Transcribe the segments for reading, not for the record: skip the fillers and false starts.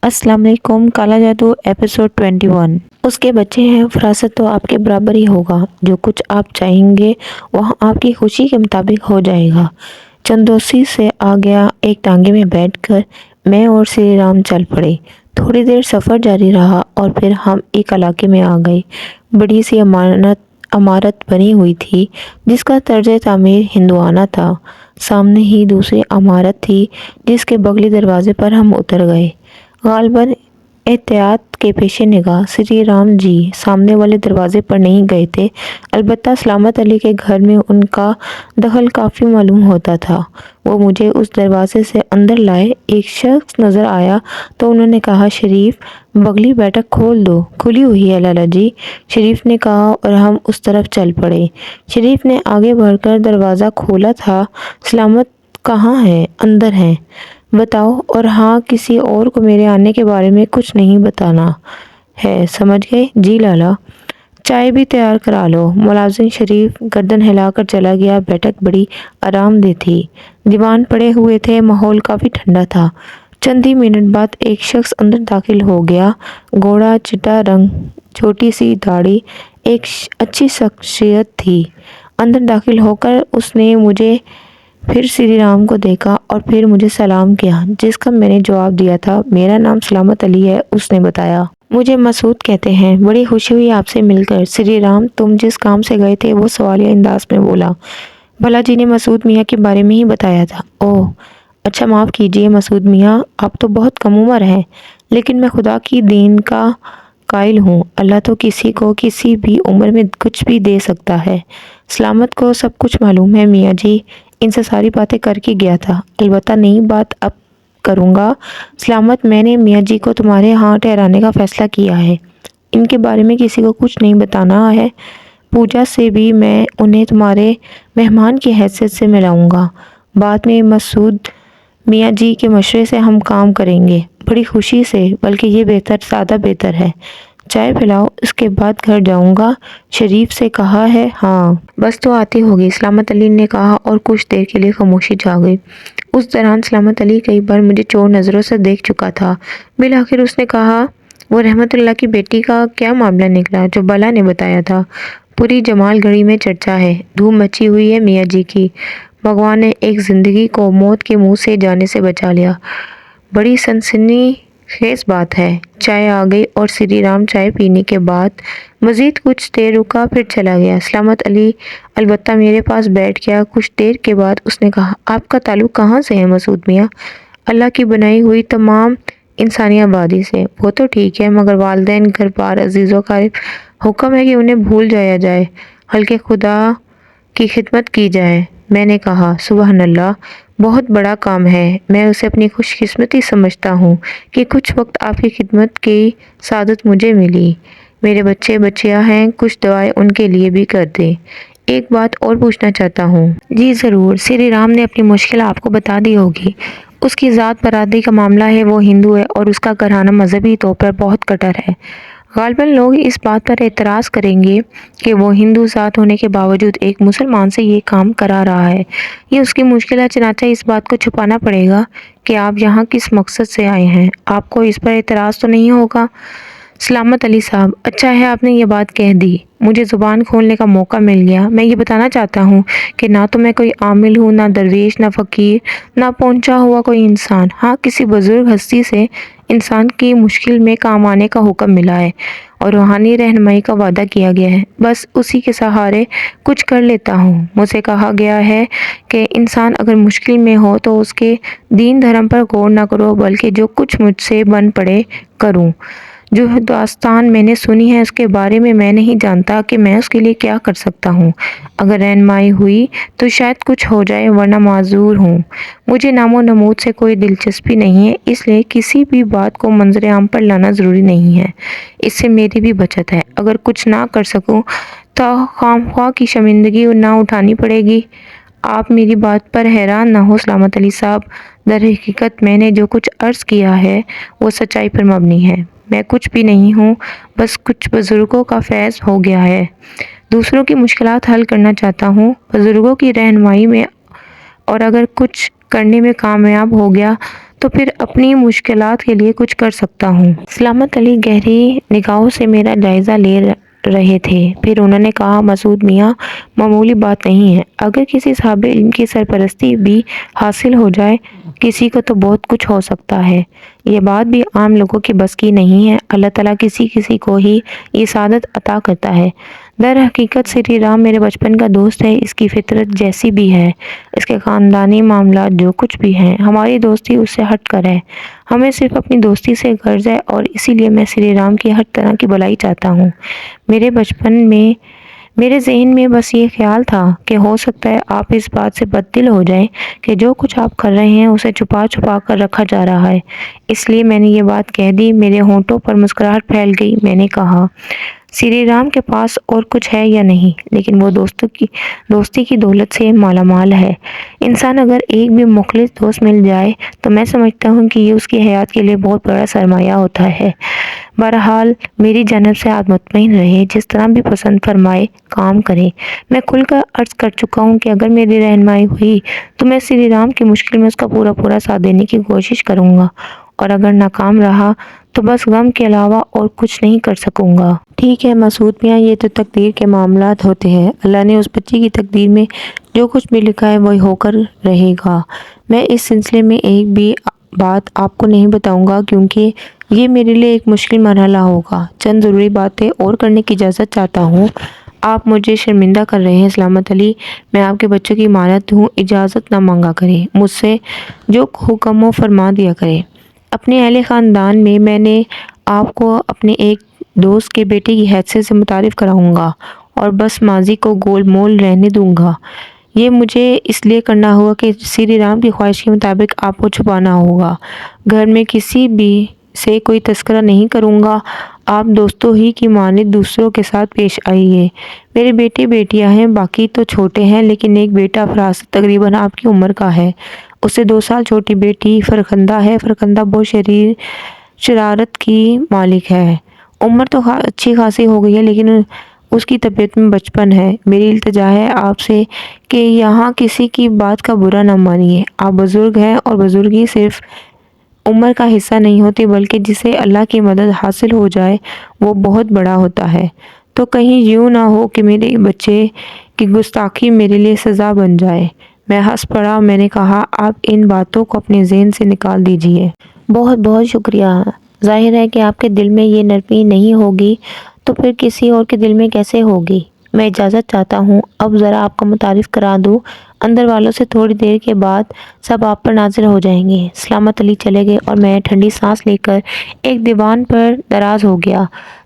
السلام علیکم۔ کالا جادو ایپیسوڈ 21۔ اس کے بچے ہیں، فراست تو آپ کے برابر ہی ہوگا۔ جو کچھ آپ چاہیں گے وہاں آپ کی خوشی کے مطابق ہو جائے گا۔ چندوسی سے آ گیا۔ ایک ٹانگے میں بیٹھ کر میں اور سری رام چل پڑے۔ تھوڑی دیر سفر جاری رہا اور پھر ہم ایک علاقے میں آ گئے۔ بڑی سی عمارت بنی ہوئی تھی جس کا طرز تعمیر ہندوانہ تھا۔ سامنے ہی دوسری عمارت تھی جس کے بغلی دروازے پر ہم اتر گئے۔ غالباً احتیاط کے پیش نگاہ سری رام جی سامنے والے دروازے پر نہیں گئے تھے، البتہ سلامت علی کے گھر میں ان کا دخل کافی معلوم ہوتا تھا۔ وہ مجھے اس دروازے سے اندر لائے۔ ایک شخص نظر آیا تو انہوں نے کہا، شریف بغلی بیٹھک کھول دو۔ کھلی ہوئی ہے لالا جی، شریف نے کہا اور ہم اس طرف چل پڑے۔ شریف نے آگے بڑھ کر دروازہ کھولا تھا۔ سلامت کہاں ہے؟ اندر ہے۔ بتاؤ، اور ہاں کسی اور کو میرے آنے کے بارے میں کچھ نہیں بتانا ہے، سمجھ گئے؟ جی لالا۔ چائے بھی تیار کرا لو۔ ملازم شریف گردن ہلا کر چلا گیا۔ بیٹھک بڑی آرام دہ تھی۔ دیوان پڑے ہوئے تھے۔ ماحول کافی ٹھنڈا تھا۔ چند ہی منٹ بعد ایک شخص اندر داخل ہو گیا۔ گوڑا چٹا رنگ، چھوٹی سی داڑھی، ایک اچھی شخصیت تھی۔ اندر داخل ہو کر اس نے مجھے، پھر سری رام کو دیکھا اور پھر مجھے سلام کیا، جس کا میں نے جواب دیا تھا۔ میرا نام سلامت علی ہے، اس نے بتایا۔ مجھے مسعود کہتے ہیں۔ بڑی خوشی ہوئی آپ سے مل کر۔ سری رام، تم جس کام سے گئے تھے، وہ سوالیہ انداز میں بولا۔ بھلا جی نے مسعود میاں کے بارے میں ہی بتایا تھا۔ اوہ اچھا، معاف کیجیے مسعود میاں، آپ تو بہت کم عمر ہیں، لیکن میں خدا کی دین کا قائل ہوں۔ اللہ تو کسی کو کسی بھی عمر میں کچھ بھی دے سکتا ہے۔ سلامت کو سب کچھ معلوم ہے میاں جی، ان سے ساری باتیں کر کے گیا تھا۔ البتہ نئی بات اب کروں گا۔ سلامت، میں نے میاں جی کو تمہارے ہاں ٹھہرانے کا فیصلہ کیا ہے۔ ان کے بارے میں کسی کو کچھ نہیں بتانا ہے۔ پوجا سے بھی میں انہیں تمہارے مہمان کی حیثیت سے ملاؤں گا۔ بعد میں مسعود میاں جی کے مشورے سے ہم کام کریں گے۔ بڑی خوشی سے، بلکہ یہ بہتر، زیادہ بہتر ہے۔ چائے پلاؤ، اس کے بعد گھر جاؤں گا۔ شریف سے کہا ہے؟ ہاں بس تو آتی ہوگی، سلامت علی نے کہا اور کچھ دیر کے لیے خاموشی چھا گئی۔ اس دوران سلامت علی کئی بار مجھے چور نظروں سے دیکھ چکا تھا۔ بالآخر اس نے کہا، وہ رحمت اللہ کی بیٹی کا کیا معاملہ نکلا جو بالا نے بتایا تھا؟ پوری جمال گڑھی میں چرچا ہے، دھوم مچی ہوئی ہے میاں جی کی۔ بھگوان نے ایک زندگی کو موت کے منہ سے جانے سے بچا لیا۔ بڑی سنسنی خیز بات ہے۔ چائے آ گئی اور سری رام چائے پینے کے بعد مزید کچھ دیر رکا، پھر چلا گیا۔ سلامت علی البتہ میرے پاس بیٹھ گیا۔ کچھ دیر کے بعد اس نے کہا، آپ کا تعلق کہاں سے ہے مسعود میاں؟ اللہ کی بنائی ہوئی تمام انسانی آبادی سے۔ وہ تو ٹھیک ہے، مگر والدین، گھر بار، عزیز و اقارب، حکم ہے کہ انہیں بھول جایا جائے، حلقے خدا کی خدمت کی جائے۔ میں نے کہا، سبحان اللہ، بہت بڑا کام ہے۔ میں اسے اپنی خوش قسمتی سمجھتا ہوں کہ کچھ وقت آپ کی خدمت کی سعادت مجھے ملی۔ میرے بچے بچیاں ہیں، کچھ دعائیں ان کے لیے بھی کر دیں۔ ایک بات اور پوچھنا چاہتا ہوں۔ جی ضرور۔ سری رام نے اپنی مشکل آپ کو بتا دی ہوگی۔ اس کی ذات برادری کا معاملہ ہے، وہ ہندو ہے اور اس کا گھرانہ مذہبی طور پر بہت کٹر ہے۔ غالباً لوگ اس بات پر اعتراض کریں گے کہ وہ ہندو ذات ہونے کے باوجود ایک مسلمان سے یہ کام کرا رہا ہے۔ یہ اس کی مشکل ہے، چنانچہ اس بات کو چھپانا پڑے گا کہ آپ یہاں کس مقصد سے آئے ہیں۔ آپ کو اس پر اعتراض تو نہیں ہوگا؟ سلامت علی صاحب، اچھا ہے آپ نے یہ بات کہہ دی، مجھے زبان کھولنے کا موقع مل گیا۔ میں یہ بتانا چاہتا ہوں کہ نہ تو میں کوئی عامل ہوں، نہ درویش، نہ فقیر، نہ پہنچا ہوا کوئی انسان۔ ہاں کسی بزرگ ہستی سے انسان کی مشکل میں کام آنے کا حکم ملا ہے اور روحانی رہنمائی کا وعدہ کیا گیا ہے، بس اسی کے سہارے کچھ کر لیتا ہوں۔ مجھ سے کہا گیا ہے کہ انسان اگر مشکل میں ہو تو اس کے دین دھرم پر غور نہ کرو، بلکہ جو کچھ مجھ سے بن پڑے کروں۔ جو داستان میں نے سنی ہے اس کے بارے میں میں نہیں جانتا کہ میں اس کے لیے کیا کر سکتا ہوں۔ اگر رہنمائی ہوئی تو شاید کچھ ہو جائے، ورنہ معذور ہوں۔ مجھے نام و نمود سے کوئی دلچسپی نہیں ہے، اس لیے کسی بھی بات کو منظر عام پر لانا ضروری نہیں ہے۔ اس سے میری بھی بچت ہے۔ اگر کچھ نہ کر سکوں تو خواہ کی شرمندگی نہ اٹھانی پڑے گی۔ آپ میری بات پر حیران نہ ہو سلامت علی صاحب، در حقیقت میں نے جو کچھ عرض کیا ہے وہ سچائی پر مبنی ہے۔ میں کچھ بھی نہیں ہوں، بس کچھ بزرگوں کا فیض ہو گیا ہے۔ دوسروں کی مشکلات حل کرنا چاہتا ہوں، بزرگوں کی رہنمائی میں، اور اگر کچھ کرنے میں کامیاب ہو گیا تو پھر اپنی مشکلات کے لیے کچھ کر سکتا ہوں۔ سلامت علی گہری نگاہوں سے میرا جائزہ لے رہے تھے، پھر انہوں نے کہا، مسعود میاں، معمولی بات نہیں ہے۔ اگر کسی صاحب علم کی سرپرستی بھی حاصل ہو جائے، کسی کو تو بہت کچھ ہو سکتا ہے۔ یہ بات بھی عام لوگوں کی بس کی نہیں ہے۔ اللہ تعالیٰ کسی کسی کو ہی یہ سعادت عطا کرتا ہے۔ در حقیقت سری رام میرے بچپن کا دوست ہے۔ اس کی فطرت جیسی بھی ہے، اس کے خاندانی معاملات جو کچھ بھی ہیں، ہماری دوستی اس سے ہٹ کر ہے۔ ہمیں صرف اپنی دوستی سے غرض ہے اور اسی لیے میں سری رام کی ہر طرح کی بھلائی چاہتا ہوں۔ میرے بچپن میں میرے ذہن میں بس یہ خیال تھا کہ ہو سکتا ہے آپ اس بات سے بددل ہو جائیں کہ جو کچھ آپ کر رہے ہیں اسے چھپا چھپا کر رکھا جا رہا ہے، اس لیے میں نے یہ بات کہہ دی۔ میرے ہونٹوں پر مسکراہٹ پھیل گئی۔ میں نے کہا، سری رام کے پاس اور کچھ ہے یا نہیں، لیکن وہ دوستی کی دولت سے مالا مال ہے۔ انسان اگر ایک بھی مخلص دوست مل جائے تو میں سمجھتا ہوں کہ یہ اس کی حیات کے لیے بہت بڑا سرمایہ ہوتا ہے۔ بہرحال میری جانب سے آپ مطمئن رہیں، جس طرح بھی پسند فرمائے کام کریں۔ میں کھل کر عرض کر چکا ہوں کہ اگر میری رہنمائی ہوئی تو میں سری رام کی مشکل میں اس کا پورا ساتھ دینے کی کوشش کروں گا، اور اگر ناکام رہا تو بس غم کے علاوہ اور کچھ نہیں کر سکوں گا۔ ٹھیک ہے مسعود میاں، یہ تو تقدیر کے معاملات ہوتے ہیں۔ اللہ نے اس بچے کی تقدیر میں جو کچھ بھی لکھا ہے وہی ہو کر رہے گا۔ میں اس سلسلے میں ایک بھی بات آپ کو نہیں بتاؤں گا کیونکہ یہ میرے لیے ایک مشکل مرحلہ ہوگا۔ چند ضروری باتیں اور کرنے کی اجازت چاہتا ہوں۔ آپ مجھے شرمندہ کر رہے ہیں سلامت علی، میں آپ کے بچوں کی امانت ہوں، اجازت نہ مانگا کریں، مجھ سے جو حکم و فرما دیا کریں۔ اپنے اہل خاندان میں نے آپ کو اپنے ایک دوست کے بیٹے کی حیثیت سے متعارف کراؤں گا اور بس ماضی کو گول مول رہنے دوں گا۔ یہ مجھے اس لیے کرنا ہوگا کہ سری رام کی خواہش کے مطابق آپ کو چھپانا ہوگا۔ گھر میں کسی بھی سے کوئی تذکرہ نہیں کروں گا۔ آپ دوستوں ہی کی مانند دوسروں کے ساتھ پیش آئیے۔ میرے بیٹے بیٹیاں ہیں، باقی تو چھوٹے ہیں، لیکن ایک بیٹا فراست تقریباً آپ کی عمر کا ہے، اس سے 2 سال چھوٹی بیٹی فرخندہ ہے۔ فرخندہ بہت شرارت کی مالک ہے، عمر تو اچھی خاصی ہو گئی ہے لیکن اس کی طبیعت میں بچپن ہے۔ میری التجا ہے آپ سے کہ یہاں کسی کی بات کا برا نہ مانیے۔ آپ بزرگ ہیں اور بزرگی صرف عمر کا حصہ نہیں ہوتی بلکہ جسے اللہ کی مدد حاصل ہو جائے وہ بہت بڑا ہوتا ہے۔ تو کہیں یوں نہ ہو کہ میرے بچے کی گستاخی میرے لیے سزا بن جائے۔ میں ہنس پڑا، میں نے کہا، آپ ان باتوں کو اپنے ذہن سے نکال دیجئے۔ بہت بہت شکریہ۔ ظاہر ہے کہ آپ کے دل میں یہ نرمی نہیں ہوگی تو پھر کسی اور کے دل میں کیسے ہوگی۔ میں اجازت چاہتا ہوں، اب ذرا آپ کو متعارف کرا دوں۔ اندر والوں سے تھوڑی دیر کے بعد سب آپ پر نازل ہو جائیں گے۔ سلامت علی چلے گئے اور میں ٹھنڈی سانس لے کر ایک دیوان پر دراز ہو گیا۔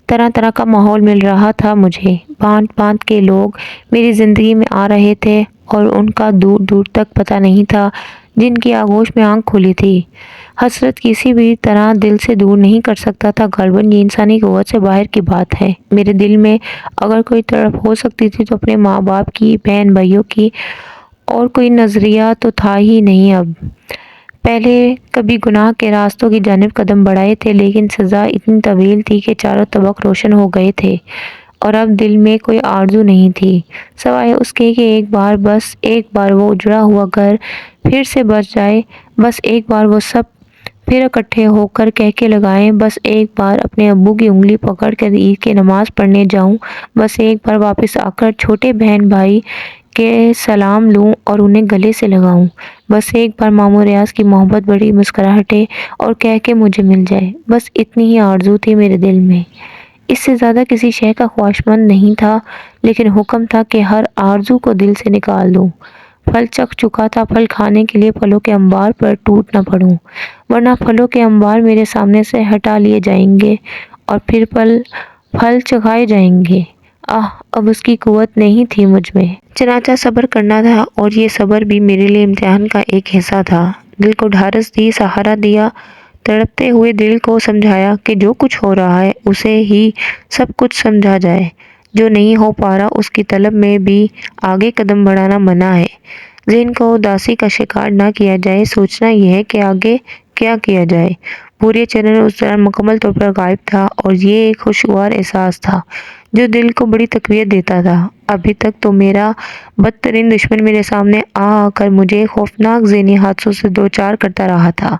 طرح طرح کا ماحول مل رہا تھا مجھے۔ بھانت بھانت کے لوگ میری زندگی میں آ رہے تھے اور ان کا دور دور تک پتہ نہیں تھا، جن کی آغوش میں آنکھ کھلی تھی۔ حسرت کسی بھی طرح دل سے دور نہیں کر سکتا تھا، غالباً یہ انسانی قوت سے باہر کی بات ہے۔ میرے دل میں اگر کوئی تڑپ ہو سکتی تھی تو اپنے ماں باپ کی، بہن بھائیوں کی، اور کوئی نظریہ تو تھا ہی نہیں۔ اب پہلے کبھی گناہ کے راستوں کی جانب قدم بڑھائے تھے لیکن سزا اتنی طویل تھی کہ چاروں طبق روشن ہو گئے تھے، اور اب دل میں کوئی آرزو نہیں تھی سوائے اس کے کہ بس ایک بار وہ اجڑا ہوا گھر پھر سے بس جائے، بس ایک بار وہ سب پھر اکٹھے ہو کر کہکے لگائیں، بس ایک بار اپنے ابو کی انگلی پکڑ کر عید کی نماز پڑھنے جاؤں، بس ایک بار واپس آ کر چھوٹے بہن بھائی کے سلام لوں اور انہیں گلے سے لگاؤں، بس ایک بار ماموں ریاض کی محبت بڑی مسکراہٹیں اور کہہ کے مجھے مل جائے۔ بس اتنی ہی آرزو تھی میرے دل میں، اس سے زیادہ کسی شے کا خواہشمند نہیں تھا، لیکن حکم تھا کہ ہر آرزو کو دل سے نکال دوں۔ پھل چکھ چکا تھا، پھل کھانے کے لیے پھلوں کے انبار پر ٹوٹ نہ پڑوں، ورنہ پھلوں کے انبار میرے سامنے سے ہٹا لیے جائیں گے اور پھر پھل چکھائے جائیں گے۔ اب اس کی قوت نہیں تھی مجھ میں، چنانچہ صبر کرنا تھا، اور یہ صبر بھی میرے لیے امتحان کا ایک حصہ تھا۔ دل کو ڈھارس دی، سہارا دیا، تڑپتے ہوئے دل کو سمجھایا کہ جو کچھ ہو رہا ہے اسے ہی سب کچھ سمجھا جائے، جو نہیں ہو پا رہا اس کی طلب میں بھی آگے قدم بڑھانا منع ہے۔ ذہن کو اداسی کا شکار نہ کیا جائے، سوچنا یہ ہے کہ آگے کیا کیا جائے۔ بوریا چرن اس دوران مکمل طور پر غائب تھا اور یہ ایک خوشگوار احساس تھا جو دل کو بڑی تقویت دیتا تھا۔ ابھی تک تو میرا بدترین دشمن میرے سامنے آ کر مجھے خوفناک ذہنی حادثوں سے دوچار کرتا رہا تھا۔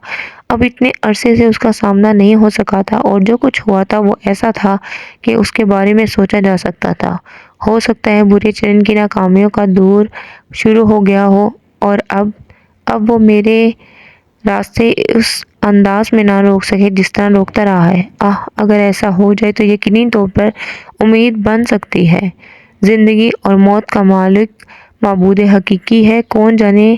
اب اتنے عرصے سے اس کا سامنا نہیں ہو سکا تھا اور جو کچھ ہوا تھا وہ ایسا تھا کہ اس کے بارے میں سوچا جا سکتا تھا۔ ہو سکتا ہے بوریا چرن کی ناکامیوں کا دور شروع ہو گیا ہو اور اب وہ میرے راستے اس انداز میں نہ روک سکے جس طرح روکتا رہا ہے۔ اگر ایسا ہو جائے تو یقینی طور پر امید بن سکتی ہے۔ زندگی اور موت کا مالک معبود حقیقی ہے، کون جانے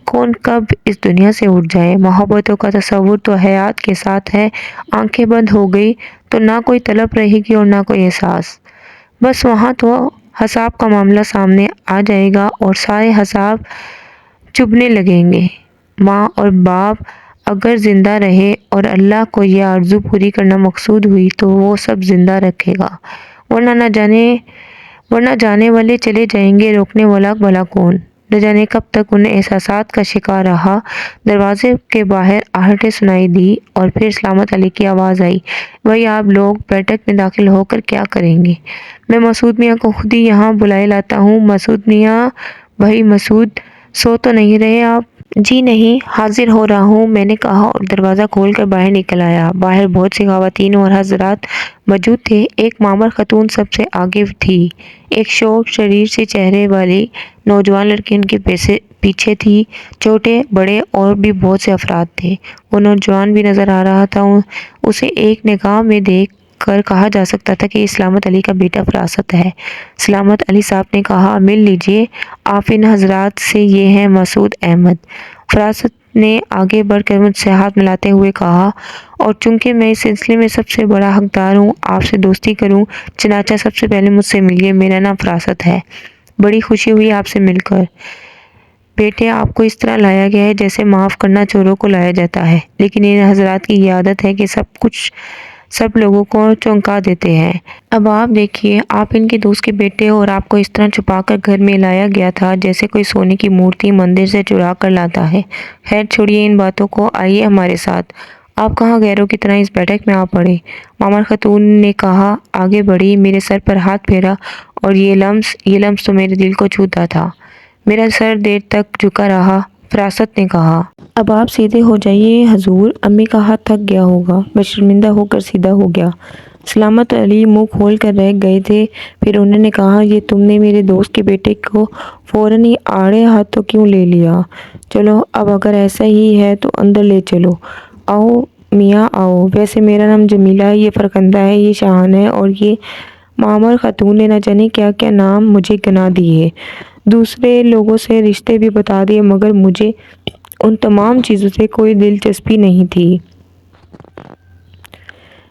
کون کب اس دنیا سے اٹھ جائے۔ محبتوں کا تصور تو حیات کے ساتھ ہے، آنکھیں بند ہو گئی تو نہ کوئی طلب رہے گی اور نہ کوئی احساس، بس وہاں تو حساب کا معاملہ سامنے آ جائے گا اور سارے حساب چبھنے لگیں گے۔ ماں اور باپ اگر زندہ رہے اور اللہ کو یہ آرزو پوری کرنا مقصود ہوئی تو وہ سب زندہ رکھے گا، ورنہ جانے والے چلے جائیں گے، روکنے والا بھلا کون؟ نہ جانے کب تک ان احساسات کا شکار رہا۔ دروازے کے باہر آہٹیں سنائی دی اور پھر سلامت علی کی آواز آئی، بھائی آپ لوگ بیٹھک میں داخل ہو کر کیا کریں گے؟ میں مسعود میاں کو خود ہی یہاں بلائے لاتا ہوں۔ مسعود میاں، بھائی مسعود، سو تو نہیں رہے آپ؟ جی نہیں، حاضر ہو رہا ہوں، میں نے کہا اور دروازہ کھول کر باہر نکل آیا۔ باہر بہت سی خواتین اور حضرات موجود تھے۔ ایک معمر خاتون سب سے آگے تھی، ایک شوخ شریر سے چہرے والی نوجوان لڑکی ان کے پیچھے تھی، چھوٹے بڑے اور بھی بہت سے افراد تھے۔ وہ نوجوان بھی نظر آ رہا تھا، اسے ایک نگاہ میں دیکھ کر کہا جا سکتا تھا کہ یہ سلامت علی کا بیٹا فراست ہے۔ سلامت علی صاحب نے کہا، مل لیجئے آپ ان حضرات سے، یہ ہیں مسعود احمد۔ فراست نے آگے بڑھ کر مجھ سے ہاتھ ملاتے ہوئے کہا، اور چونکہ میں اس سلسلے میں سب سے بڑا حقدار ہوں، آپ سے دوستی کروں، چنانچہ سب سے پہلے مجھ سے ملیے، میرا نام فراست ہے، بڑی خوشی ہوئی آپ سے مل کر۔ بیٹے آپ کو اس طرح لایا گیا ہے جیسے معاف کرنا چوروں کو لایا جاتا ہے، لیکن ان حضرات کی یہ عادت ہے کہ سب لوگوں کو چونکا دیتے ہیں۔ اب آپ دیکھیے، آپ ان کے دوست کے بیٹے اور آپ کو اس طرح چھپا کر گھر میں لایا گیا تھا جیسے کوئی سونے کی مورتی مندر سے چرا کر لاتا ہے۔ خیر چھوڑیے ان باتوں کو، آئیے ہمارے ساتھ۔ آپ کہاں غیروں کی طرح اس بیٹھک میں آ پڑے؟ معمر خاتون نے کہا، آگے بڑھی، میرے سر پر ہاتھ پھیرا، اور یہ لمس تو میرے دل کو چھوتا تھا۔ میرا سر دیر تک جھکا رہا۔ فراست نے کہا، اب آپ سیدھے ہو جائیے حضور، امی کا ہاتھ تھک گیا ہوگا۔ میں شرمندہ ہو کر سیدھا ہو گیا۔ سلامت علی منہ کھول کر رہ گئے تھے، پھر انہوں نے کہا، یہ تم نے میرے دوست کے بیٹے کو فوراً ہی آڑے ہاتھوں کیوں لے لیا؟ چلو اب اگر ایسا ہی ہے تو اندر لے چلو۔ آؤ میاں آؤ، ویسے میرا نام جمیلہ ہے، یہ فرخندہ ہے، یہ شاہان ہے، اور یہ معمر خاتون نے نہ جانے کیا کیا نام مجھے گنا دیے، دوسرے لوگوں سے رشتے بھی بتا دیے، مگر مجھے ان تمام چیزوں سے کوئی دلچسپی نہیں تھی۔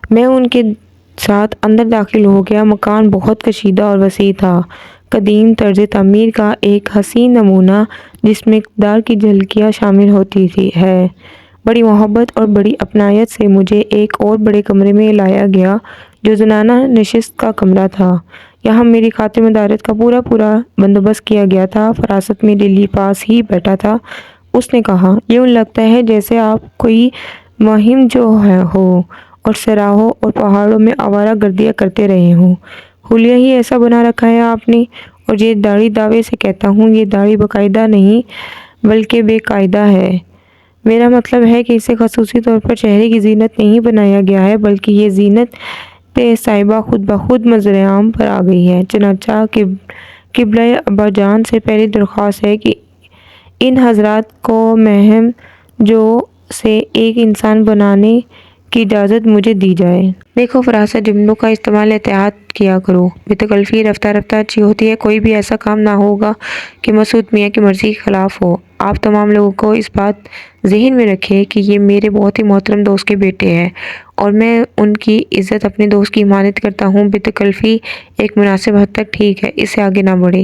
میں ان کے ساتھ اندر داخل ہو گیا۔ مکان بہت کشیدہ اور وسیع تھا، قدیم طرز تعمیر کا ایک حسین نمونہ جس میں اقتدار کی جھلکیاں شامل ہوتی ہے۔ بڑی محبت اور بڑی اپنائیت سے مجھے ایک اور بڑے کمرے میں لایا گیا جو زنانہ نشست کا کمرہ تھا۔ یہاں میری خاطر مدارت کا پورا بندوبست کیا گیا تھا۔ فراست میرے پاس ہی بیٹھا تھا۔ اس نے کہا، یوں لگتا ہے جیسے آپ کوئی مہم جو ہو اور صحراؤں اور پہاڑوں میں آوارہ گردیاں کرتے رہے ہوں۔ حلیہ ہی ایسا بنا رکھا ہے آپ نے، اور یہ داڑھی دعوے سے کہتا ہوں، یہ داڑھی باقاعدہ نہیں بلکہ بے قاعدہ ہے۔ میرا مطلب ہے کہ اسے خصوصی طور پر چہرے کی زینت نہیں بنایا گیا ہے، بلکہ یہ زینت صاحبہ خود بخود منظر عام پر آ گئی ہے۔ چنانچہ قبلہ ابا جان سے پہلی درخواست ہے کہ ان حضرات کو مہم جو سے ایک انسان بنانے کی اجازت مجھے دی جائے۔ دیکھو فراست، جملوں کا استعمال احتیاط کیا کرو، بے تکلفی رفتہ رفتہ اچھی ہوتی ہے۔ کوئی بھی ایسا کام نہ ہوگا کہ مسعود میاں کی مرضی کے خلاف ہو۔ آپ تمام لوگوں کو اس بات ذہن میں رکھیں کہ یہ میرے بہت ہی محترم دوست کے بیٹے ہیں، اور میں ان کی عزت، اپنے دوست کی حمایت کرتا ہوں۔ بے تکلفی ایک مناسب حد تک ٹھیک ہے، اس سے آگے نہ بڑھے،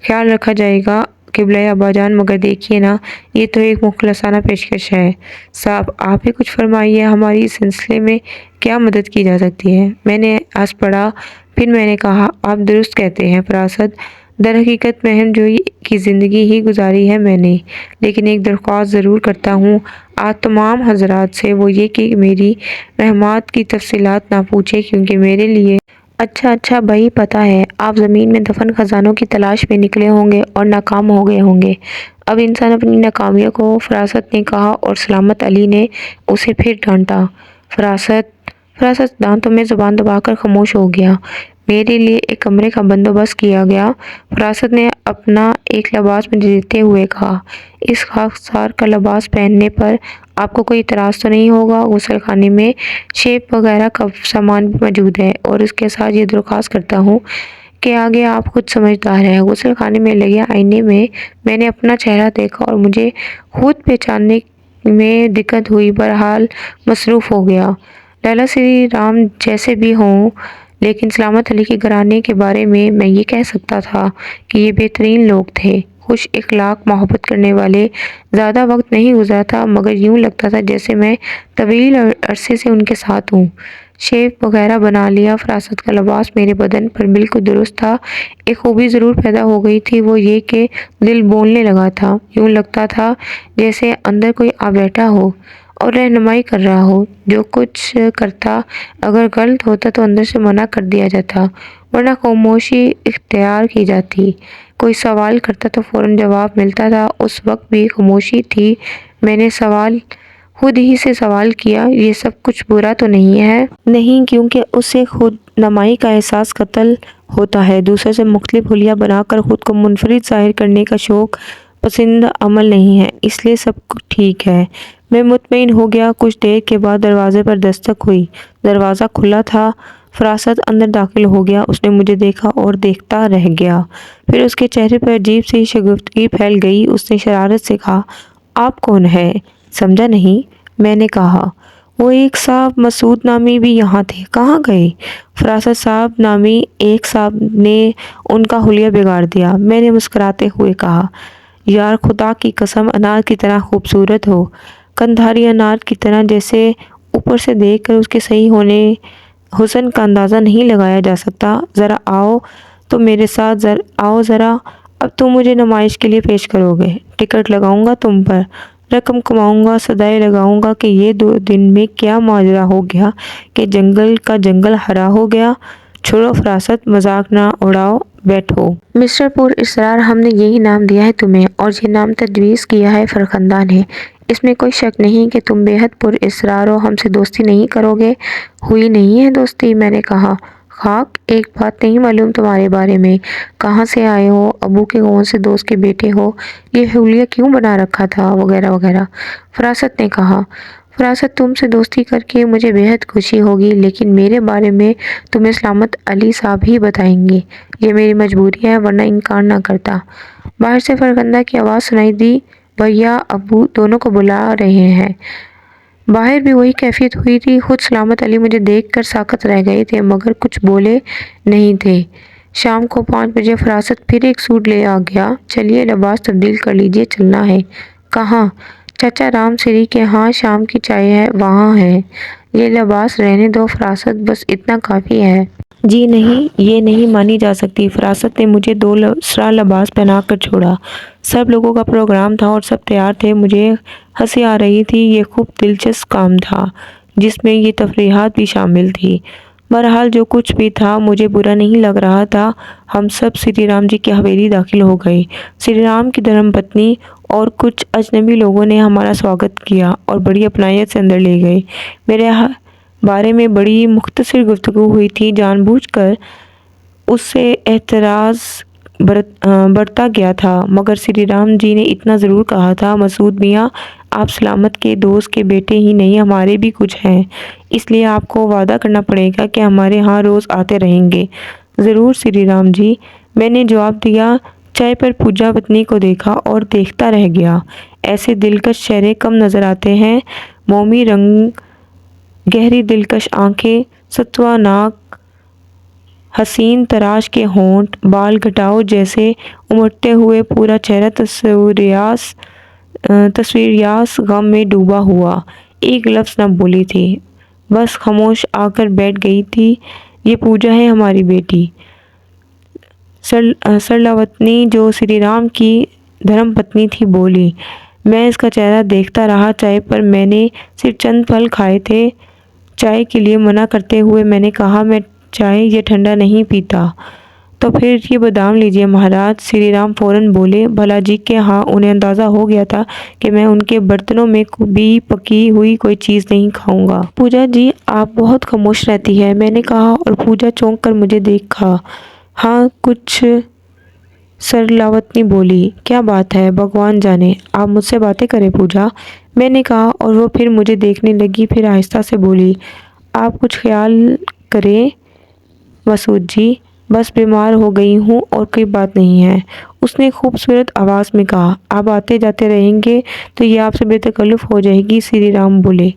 خیال رکھا جائے گا قبلہ ابا جان۔ مگر دیکھیے نا، یہ تو ایک مخلصانہ پیشکش ہے۔ صاحب آپ ہی کچھ فرمائیے، ہماری اس سلسلے میں کیا مدد کی جا سکتی ہے؟ میں نے ہنس پڑا، پھر میں نے کہا، آپ درست کہتے ہیں فراست، در حقیقت مہم جوئی کی زندگی ہی گزاری ہے میں نے، لیکن ایک درخواست ضرور کرتا ہوں، تمام حضرات سے وہ یہ کہ میری مہمات کی تفصیلات نہ پوچھے، کیونکہ میرے لیے اچھا بھائی پتہ ہے آپ زمین میں دفن خزانوں کی تلاش میں نکلے ہوں گے اور ناکام ہو گئے ہوں گے۔ اب انسان اپنی ناکامیوں کو فراست نے کہا اور سلامت علی نے اسے پھر ڈانٹا۔ فراست دانتوں میں زبان دبا کر خاموش ہو گیا۔ میرے لیے ایک کمرے کا بندوبست کیا گیا، فراست نے اپنا ایک لباس مجھے دیتے ہوئے کہا۔ اس خاکسار کا لباس پہننے پر آپ کو کوئی اعتراض تو نہیں ہوگا؟ غسل خانے میں شیپ وغیرہ کا سامان بھی موجود ہے، اور اس کے ساتھ یہ درخواست کرتا ہوں کہ آگے آپ خود سمجھدار ہیں۔ غسل خانے میں لگے آئینے میں میں نے اپنا چہرہ دیکھا اور مجھے خود پہچاننے میں دقت ہوئی، بہرحال مصروف ہو گیا۔ لالا سری رام جیسے بھی ہوں، لیکن سلامت علی کے گھرانے کے بارے میں یہ کہہ سکتا تھا کہ یہ بہترین لوگ تھے، خوش اخلاق، محبت کرنے والے۔ زیادہ وقت نہیں گزرا تھا، مگر یوں لگتا تھا جیسے میں طویل عرصے سے ان کے ساتھ ہوں۔ شیپ وغیرہ بنا لیا، فراست کا لباس میرے بدن پر بالکل درست تھا۔ ایک خوبی ضرور پیدا ہو گئی تھی، وہ یہ کہ دل بولنے لگا تھا۔ یوں لگتا تھا جیسے اندر کوئی آ بیٹھا ہو اور رہنمائی کر رہا ہو۔ جو کچھ کرتا اگر غلط ہوتا تو اندر سے منع کر دیا جاتا، ورنہ خاموشی اختیار کی جاتی۔ کوئی سوال کرتا تو فوراً جواب ملتا تھا، اس وقت بھی خاموشی تھی۔ میں نے خود ہی سے سوال کیا، یہ سب کچھ برا تو نہیں ہے؟ نہیں، کیونکہ اس سے خود نمائی کا احساس قتل ہوتا ہے۔ دوسرے سے مختلف حلیہ بنا کر خود کو منفرد ظاہر کرنے کا شوق پسند عمل نہیں ہے، اس لیے سب ٹھیک ہے۔ میں مطمئن ہو گیا۔ کچھ دیر کے بعد دروازے پر دستک ہوئی۔ دروازہ کھلا تھا۔ فراست اندر داخل ہو گیا۔ اس نے مجھے دیکھا اور دیکھتا رہ گیا، پھر اس کے چہرے پر عجیب سی شگفتگی پھیل گئی۔ اس نے شرارت سے کہا، آپ کون ہیں؟ سمجھا نہیں؟ میں نے کہا، وہ ایک صاحب مسعود نامی بھی یہاں تھے، کہاں گئے؟ فراست صاحب نامی ایک صاحب نے ان کا حلیہ بگاڑ دیا۔ میں نے مسکراتے ہوئے کہا، یار خدا کی قسم، انار کی طرح خوبصورت ہو، قندھاری انار کی طرح، جیسے اوپر سے دیکھ کر اس کے صحیح حسن کا اندازہ نہیں لگایا جا سکتا۔ ذرا آؤ تو میرے ساتھ، آؤ ذرا۔ اب تم مجھے نمائش کے لیے پیش کرو گے؟ ٹکٹ لگاؤں گا تم پر، رقم کماؤں گا، صدائے لگاؤں گا کہ یہ 2 دن میں کیا ماجرا ہو گیا کہ جنگل کا جنگل ہرا ہو گیا۔ چھوڑو فراست، مذاق نہ اڑاؤ، بیٹھو۔ مسٹر پر اسرار، ہم نے یہی نام دیا ہے تمہیں، اور یہ نام تجویز کیا ہے فرخندہ نے۔ اس میں کوئی شک نہیں کہ تم بے حد پر اسرار ہو، ہم سے دوستی نہیں کرو گے؟ ہوئی نہیں ہے دوستی، میں نے کہا۔ خاک، ایک بات نہیں معلوم تمہارے بارے میں، کہاں سے آئے ہو، ابو کے کون سے دوست کے بیٹے ہو، یہ حلیہ کیوں بنا رکھا تھا، وغیرہ وغیرہ، فراست نے کہا۔ فراست، تم سے دوستی کر کے مجھے بے حد خوشی ہوگی، لیکن میرے بارے میں تمہیں سلامت علی صاحب ہی بتائیں گے۔ یہ میری مجبوری ہے، ورنہ انکار نہ کرتا۔ باہر سے فرخندہ کی آواز سنائی دی، بھیا ابو دونوں کو بلا رہے ہیں۔ باہر بھی وہی کیفیت ہوئی تھی۔ خود سلامت علی مجھے دیکھ کر ساکت رہ گئے تھے، مگر کچھ بولے نہیں تھے۔ شام کو 5 بجے فراست پھر ایک سوٹ لے آ گیا۔ چلیے لباس تبدیل کر لیجیے، چلنا ہے۔ کہاں؟ چچا رام سری کے ہاں، شام کی چائے ہے، وہاں ہے۔ یہ لباس رہنے دو فراست، بس اتنا کافی ہے۔ جی نہیں، یہ نہیں مانی جا سکتی۔ فراست نے مجھے دوسرا لباس پہنا کر چھوڑا۔ سب لوگوں کا پروگرام تھا اور سب تیار تھے۔ مجھے ہنسی آ رہی تھی۔ یہ خوب دلچسپ کام تھا جس میں یہ تفریحات بھی شامل تھی۔ بہرحال جو کچھ بھی تھا مجھے برا نہیں لگ رہا تھا۔ ہم سب سری رام جی کی حویلی داخل ہو گئے۔ سری رام کی دھرم پتنی اور کچھ اجنبی لوگوں نے ہمارا سواگت کیا اور بڑی اپنائیت سے اندر لے گئے۔ میرے بارے میں بڑی مختصر گفتگو ہوئی تھی۔ جان بوجھ کر اس سے احتراز برتا گیا تھا، مگر سری رام جی نے اتنا ضرور کہا تھا، مسعود میاں آپ سلامت کے دوست کے بیٹے ہی نہیں، ہمارے بھی کچھ ہیں، اس لیے آپ کو وعدہ کرنا پڑے گا کہ ہمارے ہاں روز آتے رہیں گے۔ ضرور سری رام جی، میں نے جواب دیا۔ چائے پر پوجا پتنی کو دیکھا اور دیکھتا رہ گیا۔ ایسے دلکش چہرے کم نظر آتے ہیں۔ مومی رنگ، گہری دلکش آنکھیں، ستوا ناک، حسین تراش کے ہونٹ، بال گھٹاؤ جیسے امٹتے ہوئے پورا چہرہ تصویریاس غم میں ڈوبا ہوا۔ ایک لفظ نہ بولی تھی، بس خاموش آ کر بیٹھ گئی تھی۔ یہ پوجا ہے ہماری بیٹی سرلاوتنی، جو سری رام کی دھرم پتنی تھی، بولی۔ میں اس کا چہرہ دیکھتا رہا چائے پر میں نے صرف چند پھل کھائے تھے۔ چائے کے لیے منع کرتے ہوئے میں نے کہا میں چائے یہ ٹھنڈا نہیں پیتا۔ تو پھر یہ بادام لیجیے مہاراج، سری رام فوراً بولے۔ بھلا جی کہ ہاں، انہیں اندازہ ہو گیا تھا کہ میں ان کے برتنوں میں بھی پکی ہوئی کوئی چیز نہیں کھاؤں گا۔ پوجا جی آپ بہت خاموش رہتی ہیں، میں نے کہا اور پوجا چونک کر مجھے دیکھا۔ ہاں کچھ سرلاوطنی بولی۔ کیا بات ہے بھگوان جانے، آپ مجھ سے باتیں کریں پوجا، میں نے کہا اور وہ پھر مجھے دیکھنے لگی، پھر آہستہ سے بولی۔ آپ کچھ خیال کریں مسعود جی، بس بیمار ہو گئی ہوں اور کوئی بات نہیں ہے، اس نے خوبصورت آواز میں کہا۔ آپ آتے جاتے رہیں گے تو یہ آپ سے بے تکلف ہو جائے گی، سری رام بولے۔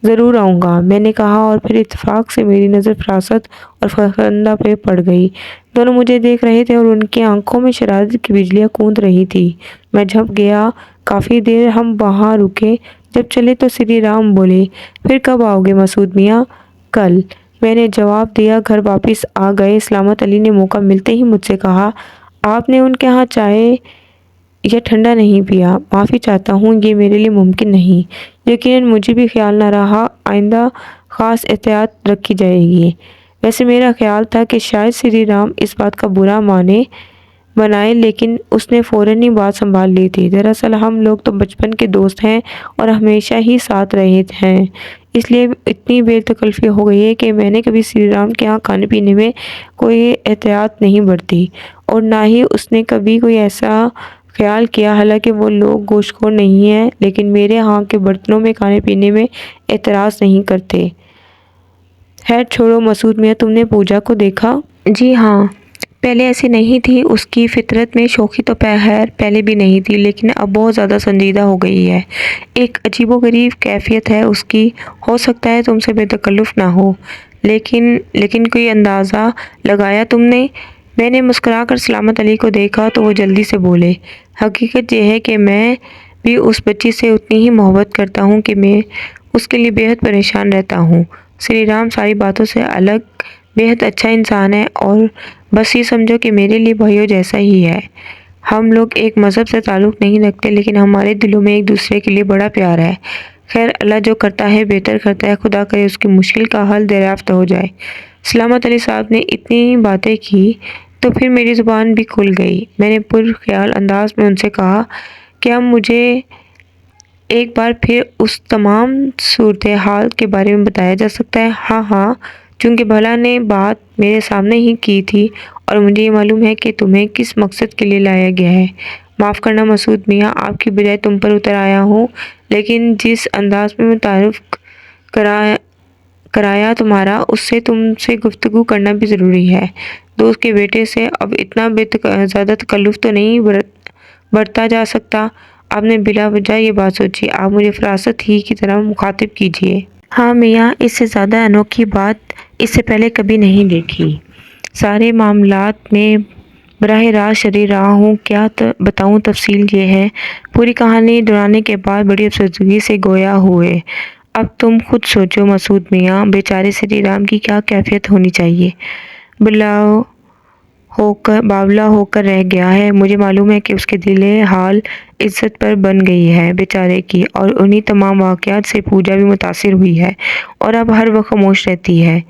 ضرور آؤں گا، میں نے کہا اور پھر اتفاق سے میری نظر فراست اور فرخندہ پہ پڑ گئی۔ دونوں مجھے دیکھ رہے تھے اور ان کی آنکھوں میں شرارت کی بجلیاں کود رہی تھی۔ میں جھپ گیا۔ کافی دیر ہم وہاں رکے۔ جب چلے تو سری رام بولے، پھر کب آؤ گے مسعود میاں؟ کل، میں نے جواب دیا۔ گھر واپس آ گئے۔ سلامت علی نے موقع ملتے ہی مجھ سے کہا، آپ نے ان کے ہاں چائے یا ٹھنڈا نہیں پیا؟ معافی چاہتا ہوں، یہ میرے لیے ممکن نہیں۔ یقیناً مجھے بھی خیال نہ رہا، آئندہ خاص احتیاط رکھی جائے گی۔ ویسے میرا خیال تھا کہ شاید سری رام اس بات کا برا منائے، لیکن اس نے فوراً ہی بات سنبھال لی تھی۔ دراصل ہم لوگ تو بچپن کے دوست ہیں اور ہمیشہ ہی ساتھ رہے ہیں، اس لیے اتنی بے تکلفی ہو گئی ہے کہ میں نے کبھی سری رام کے ہاں کھانے پینے میں کوئی احتیاط نہیں برتی اور نہ ہی اس نے کبھی کوئی ایسا خیال کیا۔ حالانکہ وہ لوگ گوشت خور نہیں ہیں، لیکن میرے ہاں کے برتنوں میں کھانے پینے میں اعتراض نہیں کرتے۔ خیر چھوڑو مسعود میاں، تم نے پوجا کو دیکھا؟ جی ہاں، پہلے ایسی نہیں تھی، اس کی فطرت میں شوخی تو خیر پہلے بھی نہیں تھی، لیکن اب بہت زیادہ سنجیدہ ہو گئی ہے۔ ایک عجیب و غریب کیفیت ہے اس کی۔ ہو سکتا ہے تم سے بے تکلف نہ ہو، لیکن کوئی اندازہ لگایا تم نے؟ میں نے مسکرا کر سلامت علی کو دیکھا تو وہ جلدی سے بولے، حقیقت یہ ہے کہ میں بھی اس بچی سے اتنی ہی محبت کرتا ہوں کہ میں اس کے لیے بے حد پریشان رہتا ہوں۔ سری رام ساری باتوں سے الگ بے حد اچھا انسان ہے اور بس یہ سمجھو کہ میرے لیے بھائیوں جیسا ہی ہے۔ ہم لوگ ایک مذہب سے تعلق نہیں رکھتے، لیکن ہمارے دلوں میں ایک دوسرے کے لیے بڑا پیار ہے۔ خیر اللہ جو کرتا ہے بہتر کرتا ہے، خدا کرے اس کی مشکل کا حل دریافت ہو جائے۔ سلامت علی صاحب نے اتنی باتیں کی تو پھر میری زبان بھی کھل گئی۔ میں نے پرخیال انداز میں ان سے کہا، کیا مجھے ایک بار پھر اس تمام صورتحال کے بارے میں بتایا جا سکتا ہے؟ ہاں ہاں، چونکہ بھلا نے بات میرے سامنے ہی کی تھی اور مجھے یہ معلوم ہے کہ تمہیں کس مقصد کے لیے لایا گیا ہے۔ معاف کرنا مسعود میاں، آپ کی بجائے تم پر اتر آیا ہوں، لیکن جس انداز میں تعارف کرایا تمہارا، اس سے تم سے گفتگو کرنا بھی ضروری ہے۔ دوست کے بیٹے سے اب اتنا زیادہ تکلف تو نہیں برتا جا سکتا۔ آپ نے بلا وجہ یہ بات سوچی، آپ مجھے فراست ہی کی طرح مخاطب کیجیے۔ ہاں میاں، اس سے زیادہ انوکھی بات اس سے پہلے کبھی نہیں دیکھی۔ سارے معاملات میں براہ راست شریک رہا ہوں، کیا بتاؤں؟ تفصیل یہ ہے۔ پوری کہانی دہرانے کے بعد بڑی افسردگی سے گویا ہوئے، اب تم خود سوچو مسعود میاں، بیچارے سری رام کی کیا کیفیت ہونی چاہیے؟ باولا ہو کر رہ گیا ہے۔ مجھے معلوم ہے کہ اس کے دل حال عزت پر بن گئی ہے بیچارے کی، اور انہی تمام واقعات سے پوجا بھی متاثر ہوئی ہے اور اب ہر وقت خاموش رہتی ہے۔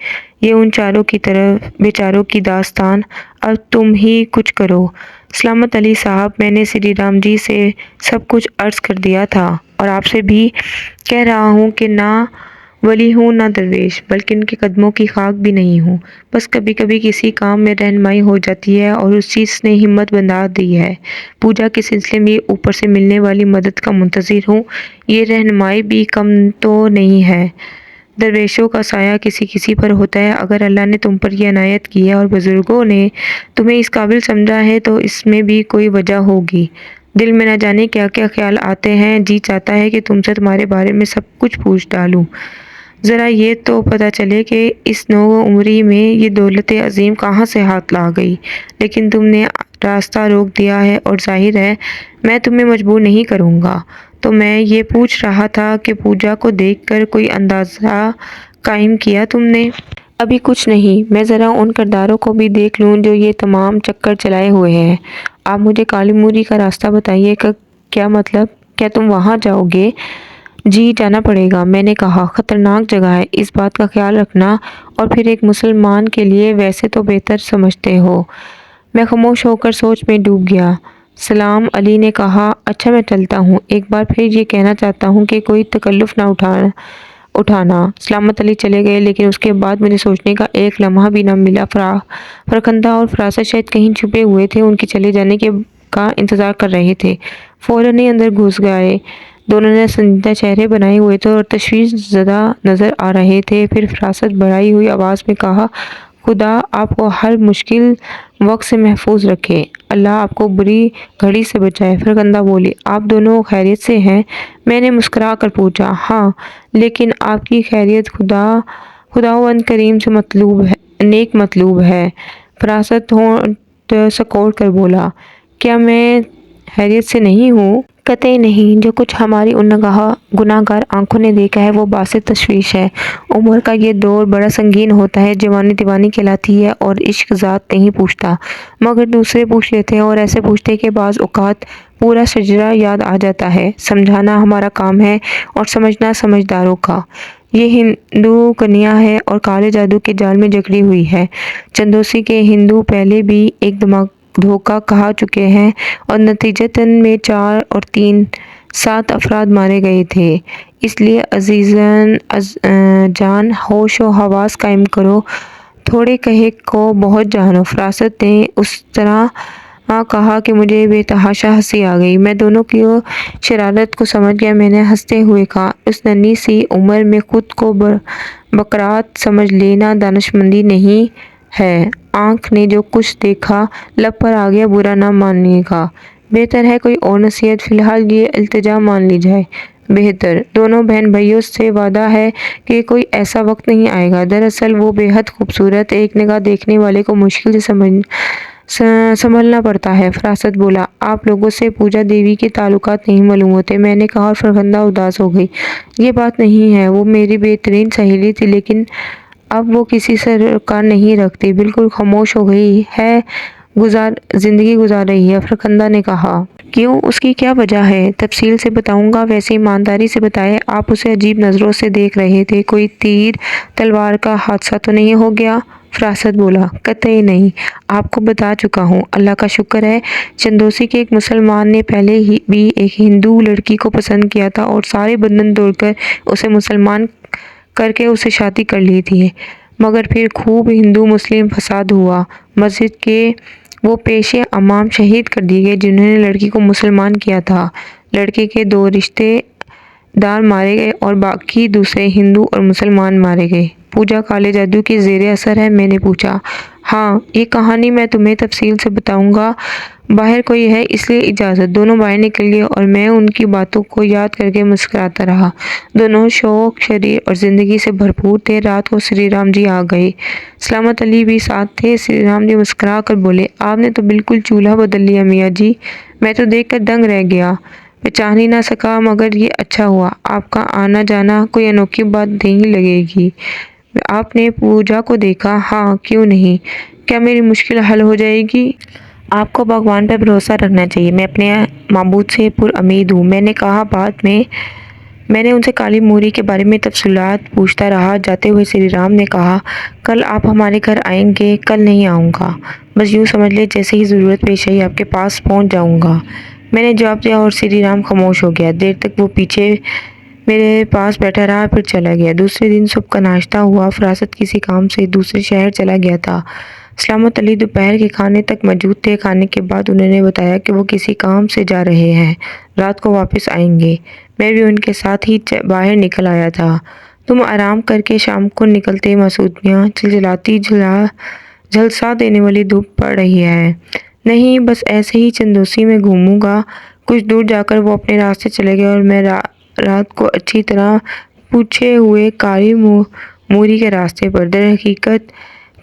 یہ ان چاروں کی طرف بیچاروں کی داستان۔ اب تم ہی کچھ کرو۔ سلامت علی صاحب، میں نے سری رام جی سے سب کچھ عرض کر دیا تھا اور آپ سے بھی کہہ رہا ہوں کہ نہ ولی ہوں نہ درویش، بلکہ ان کے قدموں کی خاک بھی نہیں ہوں۔ بس کبھی کبھی کسی کام میں رہنمائی ہو جاتی ہے اور اس چیز نے ہمت بندھا دی ہے۔ پوجا کے سلسلے میں اوپر سے ملنے والی مدد کا منتظر ہوں، یہ رہنمائی بھی کم تو نہیں ہے۔ درویشوں کا سایہ کسی پر ہوتا ہے، اگر اللہ نے تم پر یہ عنایت کی ہے اور بزرگوں نے تمہیں اس قابل سمجھا ہے تو اس میں بھی کوئی وجہ ہوگی۔ دل میں نہ جانے کیا کیا خیال آتے ہیں، جی چاہتا ہے کہ تم سے تمہارے بارے میں سب کچھ پوچھ ڈالوں، ذرا یہ تو پتہ چلے کہ اس نو عمری میں یہ دولت عظیم کہاں سے ہاتھ لا گئی، لیکن تم نے راستہ روک دیا ہے اور ظاہر ہے میں تمہیں مجبور نہیں کروں گا۔ تو میں یہ پوچھ رہا تھا کہ پوجا کو دیکھ کر کوئی اندازہ قائم کیا تم نے؟ ابھی کچھ نہیں، میں ذرا ان کرداروں کو بھی دیکھ لوں جو یہ تمام چکر چلائے ہوئے ہیں۔ آپ مجھے کالی موری کا راستہ بتائیے، کیا مطلب؟ کیا تم وہاں جاؤ گے؟ جی جانا پڑے گا، میں نے کہا۔ خطرناک جگہ ہے، اس بات کا خیال رکھنا، اور پھر ایک مسلمان کے لیے ویسے تو بہتر سمجھتے ہو۔ میں خاموش ہو کر سوچ میں ڈوب گیا۔ سلام، علی نے کہا۔ اچھا میں چلتا ہوں، ایک بار پھر یہ کہنا چاہتا ہوں کہ کوئی تکلف نہ اٹھانا۔ سلامت علی چلے گئے، لیکن اس کے بعد مجھے سوچنے کا ایک لمحہ بھی نہ ملا۔ فرخندہ اور فراست شاید کہیں چھپے ہوئے تھے، ان کے چلے جانے کا انتظار کر رہے تھے۔ فوراً ہی اندر گھس گئے۔ دونوں نے سنجیدہ چہرے بنائے ہوئے تھے اور تشویش زدہ نظر آ رہے تھے۔ پھر فراست بڑھائی ہوئی آواز میں کہا، خدا آپ کو ہر مشکل وقت سے محفوظ رکھے، اللہ آپ کو بری گھڑی سے بچائے۔ فرخندہ بولی، آپ دونوں خیریت سے ہیں؟ میں نے مسکرا کر پوچھا۔ ہاں، لیکن آپ کی خیریت خداوند کریم سے نیک مطلوب ہے۔ فراست ہونٹ سکوڑ کر بولا، کیا میں خیریت سے نہیں ہوں؟ قطعی نہیں، جو کچھ ہماری ان گناہ گار آنکھوں نے دیکھا ہے وہ باعث تشویش ہے۔ عمر کا یہ دور بڑا سنگین ہوتا ہے، جوانی دیوانی کہلاتی ہے اور عشق ذات نہیں پوچھتا، مگر دوسرے پوچھ لیتے ہیں، اور ایسے پوچھتے کہ بعض اوقات پورا شجرہ یاد آ جاتا ہے۔ سمجھانا ہمارا کام ہے اور سمجھنا سمجھداروں کا۔ یہ ہندو کنیا ہے اور کالے جادو کے جال میں جکڑی ہوئی ہے۔ چندوسی کے ہندو پہلے بھی ایک دھوکہ کھا چکے ہیں اور نتیجتاً میں 4 اور 3 7 افراد مارے گئے تھے۔ اس لیے عزیزان جان، ہوش و حواس قائم کرو، تھوڑے کہے کو بہت جانو۔ فراست نے اس طرح کہا کہ مجھے بے تحاشا ہنسی آ گئی۔ میں دونوں کی شرارت کو سمجھ گیا۔ میں نے ہنستے ہوئے کہا، اس ننھی سی عمر میں خود کو بکرات سمجھ لینا دانشمندی نہیں ہے۔ آنکھ نے جو کچھ دیکھا لب پر آ گیا، برا نہ مانیے گا۔ بہتر ہے کوئی اور نصیحت؟ فی الحال یہ التجا مان لی جائے۔ بہتر۔ دونوں بہن بھائیوں سے وعدہ ہے کہ کوئی ایسا وقت نہیں آئے گا۔ دراصل وہ بے حد خوبصورت، ایک نگاہ دیکھنے والے کو مشکل سے سنبھلنا پڑتا ہے۔ فراست بولا، آپ لوگوں سے پوجا دیوی کے تعلقات نہیں معلوم ہوتے؟ میں نے کہا، اور فرخندہ اداس ہو گئی۔ یہ بات نہیں ہے، وہ میری بہترین سہیلی تھی، لیکن اب وہ کسی سے روکا نہیں رکھتی، بالکل خاموش ہو گئی ہے، زندگی گزار رہی ہے۔ فرخندہ نے کہا، کیوں؟ اس کی کیا وجہ ہے؟ تفصیل سے بتاؤں گا، ویسے ایمانداری سے بتائیں، آپ اسے عجیب نظروں سے دیکھ رہے تھے، کوئی تیر تلوار کا حادثہ تو نہیں ہو گیا؟ فراست بولا، قطعی نہیں، آپ کو بتا چکا ہوں۔ اللہ کا شکر ہے، چندوسی کے ایک مسلمان نے پہلے بھی ایک ہندو لڑکی کو پسند کیا تھا اور سارے بندھن توڑ کر اسے مسلمان کر کے اسے شادی کر لی تھی، مگر پھر خوب ہندو مسلم فساد ہوا، مسجد کے وہ پیشے امام شہید کر دیے گئے جنہوں نے لڑکی کو مسلمان کیا تھا، لڑکے کے 2 رشتے دار مارے گئے اور باقی دوسرے ہندو اور مسلمان مارے گئے۔ پوجا کالے جادو کے زیر اثر ہے؟ میں نے پوچھا۔ ہاں، یہ کہانی میں تمہیں تفصیل سے بتاؤں گا، باہر کوئی ہے اس لیے اجازت۔ دونوں باہر نکل گئے اور میں ان کی باتوں کو یاد کر کے مسکراتا رہا۔ دونوں شوق، شریر اور زندگی سے بھرپور تھے۔ رات کو شری رام جی آ گئے، سلامت علی بھی ساتھ تھے۔ شری رام جی مسکرا کر بولے، آپ نے تو بالکل چولہا بدل لیا میاں جی، میں تو دیکھ کر دنگ رہ گیا، پہچان ہی نہ سکا، مگر یہ اچھا ہوا، آپ کا آنا جانا کوئی انوکھی بات نہیں لگے گی۔ آپ نے پوجا کو دیکھا؟ ہاں، کیوں نہیں، کیا میری مشکل حل ہو جائے گی؟ آپ کو بھگوان پر بھروسہ رکھنا چاہیے، میں اپنے معبود سے پر امید ہوں، میں نے کہا۔ بعد میں میں نے ان سے کالی موری کے بارے میں تفصیلات پوچھتا رہا۔ جاتے ہوئے شری رام نے کہا، کل آپ ہمارے گھر آئیں گے؟ کل نہیں آؤں گا، بس یوں سمجھ لیں جیسے ہی ضرورت پیش آئی آپ کے پاس پہنچ جاؤں گا، میں نے جواب دیا، اور شری رام خاموش ہو گیا۔ دیر تک وہ پیچھے میرے پاس بیٹھا رہا، پھر چلا گیا۔ دوسرے دن صبح کا ناشتہ ہوا۔ فراست کسی کام سے دوسرے شہر چلا گیا تھا۔ سلامت علی دوپہر کے کھانے تک موجود تھے۔ کھانے کے بعد انہوں نے بتایا کہ وہ کسی کام سے جا رہے ہیں، رات کو واپس آئیں گے۔ میں بھی ان کے ساتھ ہی باہر نکل آیا تھا۔ تم آرام کر کے شام کو نکلتے مسعود میاں، چلچلاتی جھلسا دینے والی دھوپ پڑ رہی ہے۔ نہیں، بس ایسے ہی چندوسی میں گھوموں گا۔ کچھ دور جا کر وہ اپنے راستے چلے گئے اور میں رات کو اچھی طرح پوچھے ہوئے کالی موری کے راستے پر۔ در حقیقت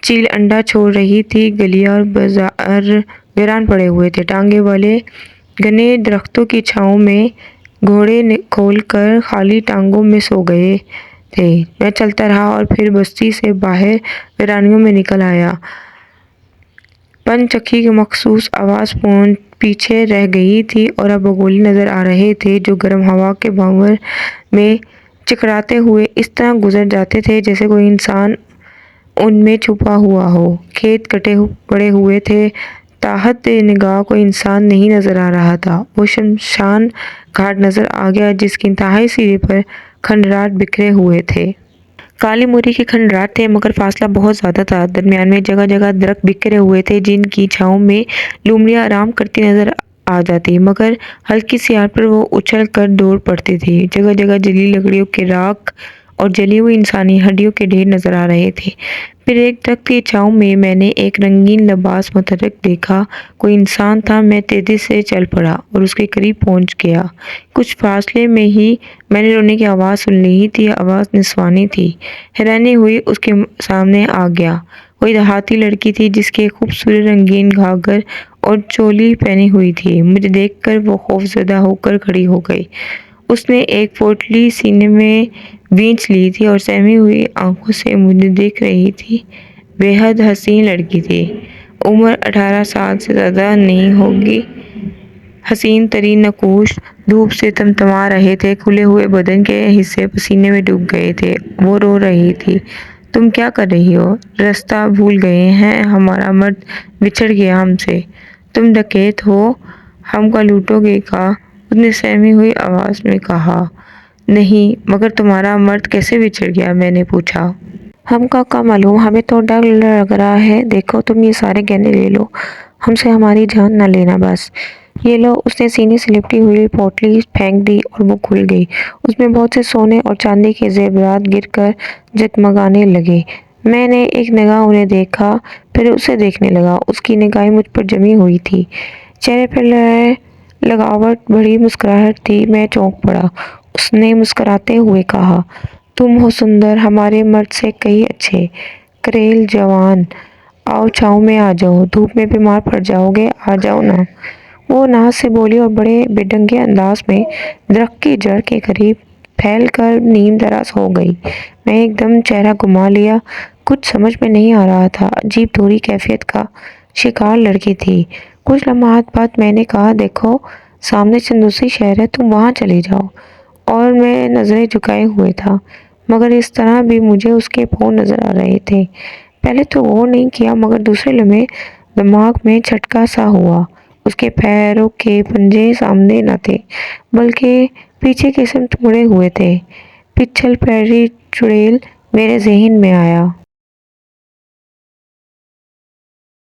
چیل انڈا چھوڑ رہی تھی، گلیاں اور بازار ویران پڑے ہوئے تھے، ٹانگیں والے گھنے درختوں کی چھاؤں میں گھوڑے کھول کر خالی ٹانگوں میں سو گئے تھے۔ میں چلتا رہا اور پھر بستی سے باہر ویرانیوں میں نکل آیا۔ پن چکھی کی مخصوص آواز پیچھے رہ گئی تھی اور اب وہ گولے نظر آ رہے تھے جو گرم ہوا کے بھنور میں چکراتے ہوئے اس طرح گزر جاتے تھے جیسے کوئی انسان ان میں چھپا ہوا ہو۔ کھیت کٹے پڑے ہوئے تھے، تحت نگاہ کوئی انسان نہیں نظر آ رہا تھا۔ وہ شمشان گھاٹ نظر آ گیا جس کی انتہائی سرے پر کھنڈرات بکھرے ہوئے تھے۔ کالی موری کے کھنڈرات تھے مگر فاصلہ بہت زیادہ تھا۔ درمیان میں جگہ جگہ درخت بکھرے ہوئے تھے جن کی چھاؤں میں لومڑیاں آرام کرتی نظر آ جاتی مگر ہلکی سی آڑ پر وہ اچھل کر دوڑ پڑتی تھی۔ جگہ جگہ جلی لکڑیوں کے راکھ اور جلی ہوئی انسانی ہڈیوں کے ڈھیر نظر آ رہے تھے۔ پھر ایک درخت کی چھاؤں میں میں نے ایک رنگین لباس متحرک دیکھا، کوئی انسان تھا۔ میں تیزی سے چل پڑا اور اس کے قریب پہنچ گیا۔ کچھ فاصلے میں ہی میں نے رونے کی آواز سن لی تھی، آواز نسوانی تھی۔ حیرانی ہوئی اس کے سامنے آ گیا۔ کوئی دیہاتی لڑکی تھی جس کے خوبصورت رنگین گھاگھر اور چولی پہنی ہوئی تھی۔ مجھے دیکھ کر وہ خوفزدہ ہو کر کھڑی ہو گئی۔ اس نے ایک پوٹلی سینے میں بھینچ لی تھی اور سہمی ہوئی آنکھوں سے مجھے دیکھ رہی تھی۔ بے حد حسین لڑکی تھی، عمر 18 سال سے زیادہ نہیں ہوگی۔ حسین ترین نقوش دھوپ سے تمتما رہے تھے، کھلے ہوئے بدن کے حصے پسینے میں ڈوب گئے تھے۔ وہ رو رہی تھی۔ تم کیا کر رہی ہو؟ راستہ بھول گئے ہیں؟ ہمارا مرد بچھڑ گیا ہم سے۔ تم ڈکیت ہو، ہم کو لوٹو گے کیا؟ اس نے سہمی ہوئی آواز میں کہا۔ نہیں، مگر تمہارا مرد کیسے بچھڑ گیا؟ میں نے پوچھا۔ ہم کا معلوم، ہمیں تو ڈر لگ رہا ہے۔ دیکھو تم یہ سارے گہنے لے لو، ہم سے ہماری جان نہ لینا بس۔ یہ لو۔ اس نے سینے سے لپٹی ہوئی پوٹلی پھینک دی اور وہ کھل گئی۔ اس میں بہت سے سونے اور چاندی کے زیورات گر کر جگمگانے لگے۔ میں نے ایک نگاہ انہیں دیکھا، پھر اسے دیکھنے لگا۔ اس کی نگاہیں مجھ پر جمی ہوئی تھیں، چہرے پر لگاوٹ بھری مسکراہٹ تھی۔ میں چونک پڑا۔ اس نے مسکراتے ہوئے کہا، تم ہو سندر، ہمارے مرد سے کہیں اچھے، کریل جوان۔ آؤ چھاؤں میں آ جاؤ، دھوپ میں بیمار پڑ جاؤ گے، آ جاؤ نا۔ وہ ناز سے بولی اور بڑے بے ڈھنگے انداز میں درخت کی جڑ کے قریب پھیل کر نیم دراز ہو گئی۔ میں ایک دم چہرہ گھما لیا، کچھ سمجھ میں نہیں آ رہا تھا۔ عجیب دوہری کیفیت کا شکار لڑکی تھی۔ کچھ لمحات بعد میں نے کہا، دیکھو سامنے چندوسی شہر ہے، تم وہاں چلی جاؤ۔ اور میں نظریں جھکائے ہوئے تھا مگر اس طرح بھی مجھے اس کے پاؤں نظر آ رہے تھے۔ پہلے تو غور نہیں کیا مگر دوسرے لمحے دماغ میں جھٹکا سا ہوا۔ اس کے پیروں کے پنجے سامنے نہ تھے بلکہ پیچھے کی سمت مڑے ہوئے تھے۔ پچھل پیری چڑیل میرے ذہن میں آیا۔